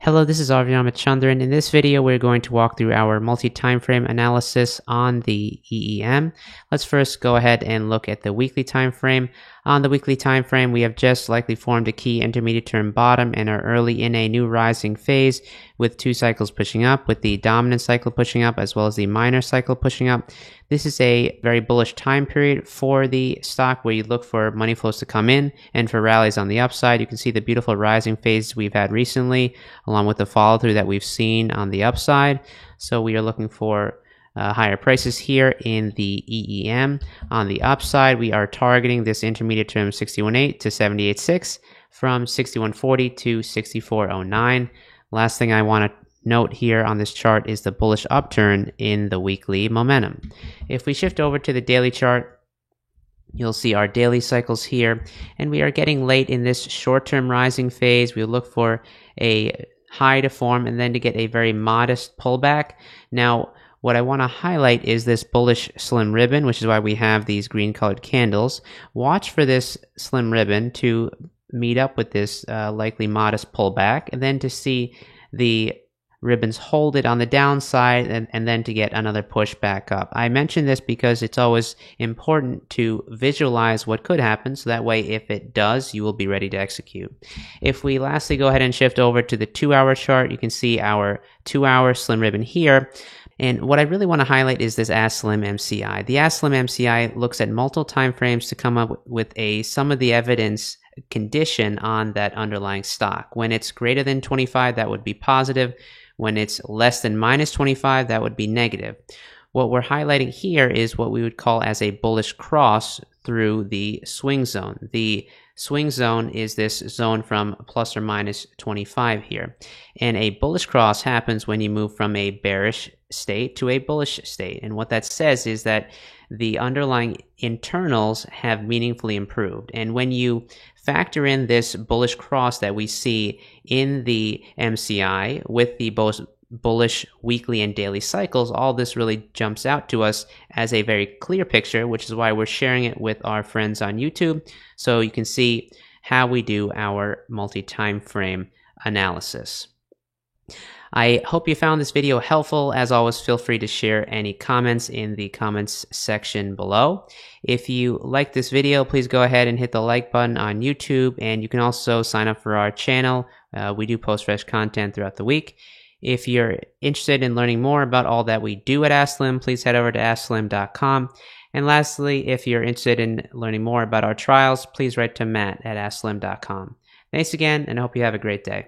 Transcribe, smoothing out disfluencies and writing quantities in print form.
Hello, this is Arvind Chandran. In this video, we're going to walk through our multi-time frame analysis on the EEM. Let's first go ahead and look at the weekly time frame. On the weekly time frame, we have just likely formed a key intermediate term bottom and are early in a new rising phase with two cycles pushing up, with the dominant cycle pushing up as well as the minor cycle pushing up. This is a very bullish time period for the stock where you look for money flows to come in and for rallies on the upside. You can see the beautiful rising phase we've had recently along with the follow through that we've seen on the upside. So we are looking for higher prices here in the EEM. On the upside, we are targeting this intermediate term 61.8 to 78.6 from 61.40 to 64.09. Last thing I want to note here on this chart is the bullish upturn in the weekly momentum. If we shift over to the daily chart, you'll see our daily cycles here, and we are getting late in this short-term rising phase. We'll look for a high to form and then to get a very modest pullback. Now, what I want to highlight is this bullish slim ribbon, which is why we have these green colored candles. Watch for this slim ribbon to meet up with this likely modest pullback, and then to see the ribbons hold it on the downside and then to get another push back up. I mention this because it's always important to visualize what could happen, so that way if it does, you will be ready to execute. If we lastly go ahead and shift over to the 2-hour chart, you can see our 2-hour slim ribbon here. And what I really want to highlight is this ASLIM MCI. The ASLIM MCI looks at multiple time frames to come up with a sum of the evidence condition on that underlying stock. When it's greater than 25, that would be positive. When it's less than minus 25, that would be negative. What we're highlighting here is what we would call as a bullish cross through the swing zone. The swing zone is this zone from plus or minus 25 here. And a bullish cross happens when you move from a bearish state to a bullish state. And what that says is that the underlying internals have meaningfully improved. And when you factor in this bullish cross that we see in the MCI with the both bullish weekly and daily cycles, all this really jumps out to us as a very clear picture, which is why we're sharing it with our friends on YouTube, so you can see how we do our multi-time frame analysis. I hope you found this video helpful. As always, feel free to share any comments in the comments section below. If you like this video, please go ahead and hit the like button on YouTube, and you can also sign up for our channel. We do post fresh content throughout the week. If you're interested in learning more about all that we do at ASLIM, please head over to AskSlim.com. And lastly, if you're interested in learning more about our trials, please write to Matt at AskSlim.com. Thanks again, and I hope you have a great day.